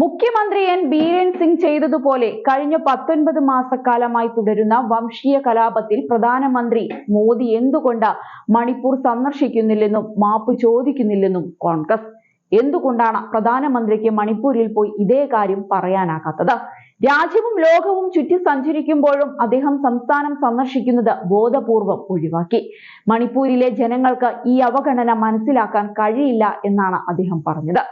മുഖ്യമന്ത്രി എൻ ബീരൻ സിംഗ് ചെയ്തതുപോലെ കഴിഞ്ഞ 19 മാസക്കാലമായി തുടരുന്ന വംശീയ കലാപത്തിൽ പ്രധാനമന്ത്രി മോദി എന്തുകൊണ്ട് മണിപ്പൂർ സന്ദർശിക്കുന്നില്ലെന്നും മാപ്പ് ചോദിക്കുന്നില്ലെന്നും കോൺഗ്രസ്. എന്തുകൊണ്ടാണ് പ്രധാനമന്ത്രിക്ക് മണിപ്പൂരിൽ പോയി ഇതേ കാര്യം പറയാനാകാത്തത്? രാജ്യവും ലോകവും ചുറ്റി സഞ്ചരിക്കുമ്പോഴും അദ്ദേഹം സംസ്ഥാനം സന്ദർശിക്കുന്നത് ബോധപൂർവം ഒഴിവാക്കി. മണിപ്പൂരിലെ ജനങ്ങൾക്ക് ഈ അവഗണന മനസ്സിലാക്കാൻ കഴിയില്ല എന്നാണ് അദ്ദേഹം പറഞ്ഞത്.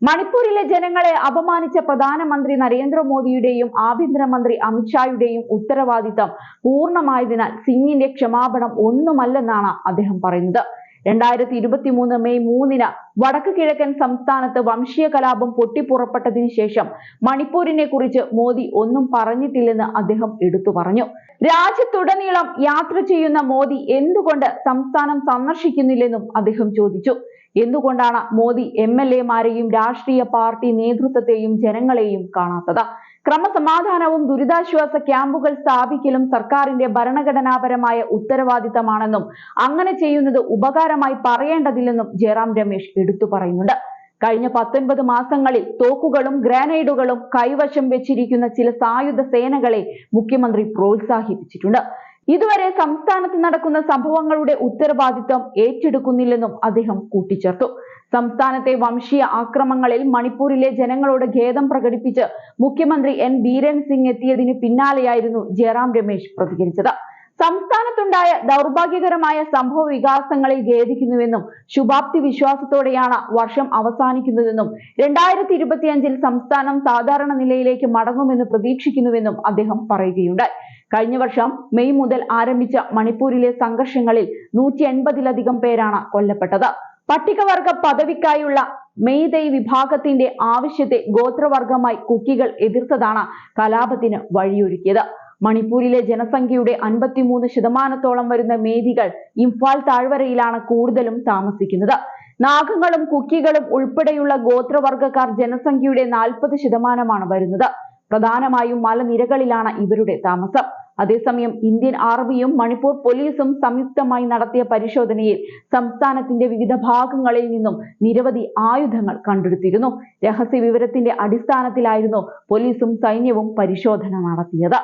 മണിപ്പൂരിലെ ജനങ്ങളെ അപമാനിച്ച പ്രധാനമന്ത്രി നരേന്ദ്രമോദിയുടെയും ആഭ്യന്തരമന്ത്രി അമിത്ഷായുടെയും ഉത്തരവാദിത്തം പൂർണ്ണമായതിനാൽ സിംഗിന്റെ ക്ഷമാപണം ഒന്നുമല്ലെന്നാണ് അദ്ദേഹം പറയുന്നത്. 2023 മെയ് 3 വടക്ക് കിഴക്കൻ സംസ്ഥാനത്ത് വംശീയ കലാപം പൊട്ടിപ്പുറപ്പെട്ടതിന് ശേഷം മണിപ്പൂരിനെ കുറിച്ച് മോദി ഒന്നും പറഞ്ഞിട്ടില്ലെന്ന് അദ്ദേഹം എടുത്തു പറഞ്ഞു. രാജ്യത്തുടനീളം യാത്ര ചെയ്യുന്ന മോദി എന്തുകൊണ്ട് സംസ്ഥാനം സന്ദർശിക്കുന്നില്ലെന്നും അദ്ദേഹം ചോദിച്ചു. എന്തുകൊണ്ടാണ് മോദി MLA-മാരെയും രാഷ്ട്രീയ പാർട്ടി നേതൃത്വത്തെയും ജനങ്ങളെയും കാണാത്തത്? ക്രമസമാധാനവും ദുരിതാശ്വാസ ക്യാമ്പുകൾ സ്ഥാപിക്കലും സർക്കാരിന്റെ ഭരണഘടനാപരമായ ഉത്തരവാദിത്തമാണെന്നും അങ്ങനെ ചെയ്യുന്നത് ഉപകാരമായി പറയേണ്ടതില്ലെന്നും ജയറാം രമേശ് എടുത്തു പറയുന്നുണ്ട്. കഴിഞ്ഞ 19 മാസങ്ങളിൽ തോക്കുകളും ഗ്രനേഡുകളും കൈവശം വെച്ചിരിക്കുന്ന ചില സായുധ സേനകളെ മുഖ്യമന്ത്രി പ്രോത്സാഹിപ്പിച്ചിട്ടുണ്ട്. ഇതുവരെ സംസ്ഥാനത്ത് നടക്കുന്ന സംഭവങ്ങളുടെ ഉത്തരവാദിത്വം ഏറ്റെടുക്കുന്നില്ലെന്നും അദ്ദേഹം കൂട്ടിച്ചേർത്തു. സംസ്ഥാനത്തെ വംശീയ ആക്രമണങ്ങളിൽ മണിപ്പൂരിലെ ജനങ്ങളോട് ഖേദം പ്രകടിപ്പിച്ച് മുഖ്യമന്ത്രി എൻ ബീരൻ സിംഗ് എത്തിയതിന് പിന്നാലെയായിരുന്നു ജയറാം രമേശ് പ്രതികരിച്ചത്. സംസ്ഥാനത്തുണ്ടായ ദൗർഭാഗ്യകരമായ സംഭവ വികാസങ്ങളിൽ ഖേദിക്കുന്നുവെന്നും ശുഭാപ്തി വിശ്വാസത്തോടെയാണ് വർഷം അവസാനിക്കുന്നതെന്നും 2025 സംസ്ഥാനം സാധാരണ നിലയിലേക്ക് മടങ്ങുമെന്ന് പ്രതീക്ഷിക്കുന്നുവെന്നും അദ്ദേഹം പറയുകയുണ്ടായി. കഴിഞ്ഞ വർഷം മെയ് മുതൽ ആരംഭിച്ച മണിപ്പൂരിലെ സംഘർഷങ്ങളിൽ 180-ലധികം പേരാണ് കൊല്ലപ്പെട്ടത്. പട്ടികവർഗ പദവിക്കായുള്ള മെയ്തൈ വിഭാഗത്തിന്റെ ആവശ്യത്തെ ഗോത്രവർഗമായി കുക്കികൾ എതിർത്തതാണ് കലാപത്തിന് വഴിയൊരുക്കിയത്. മണിപ്പൂരിലെ ജനസംഖ്യയുടെ 53% വരുന്ന മേദികൾ ഇംഫാൽ താഴ്വരയിലാണ് കൂടുതലും താമസിക്കുന്നത്. നാഗങ്ങളും കുക്കികളും ഉൾപ്പെടെയുള്ള ഗോത്രവർഗക്കാർ ജനസംഖ്യയുടെ 40% വരുന്നത്. പ്രധാനമായും മലനിരകളിലാണ് ഇവരുടെ താമസം. അതേസമയം ഇന്ത്യൻ ആർമിയും മണിപ്പൂർ പോലീസും സംയുക്തമായി നടത്തിയ പരിശോധനയിൽ സംസ്ഥാനത്തിന്റെ വിവിധ ഭാഗങ്ങളിൽ നിന്നും നിരവധി ആയുധങ്ങൾ കണ്ടെടുത്തിരുന്നു. രഹസ്യ വിവരത്തിന്റെ അടിസ്ഥാനത്തിലായിരുന്നു പോലീസും സൈന്യവും പരിശോധന നടത്തിയത്.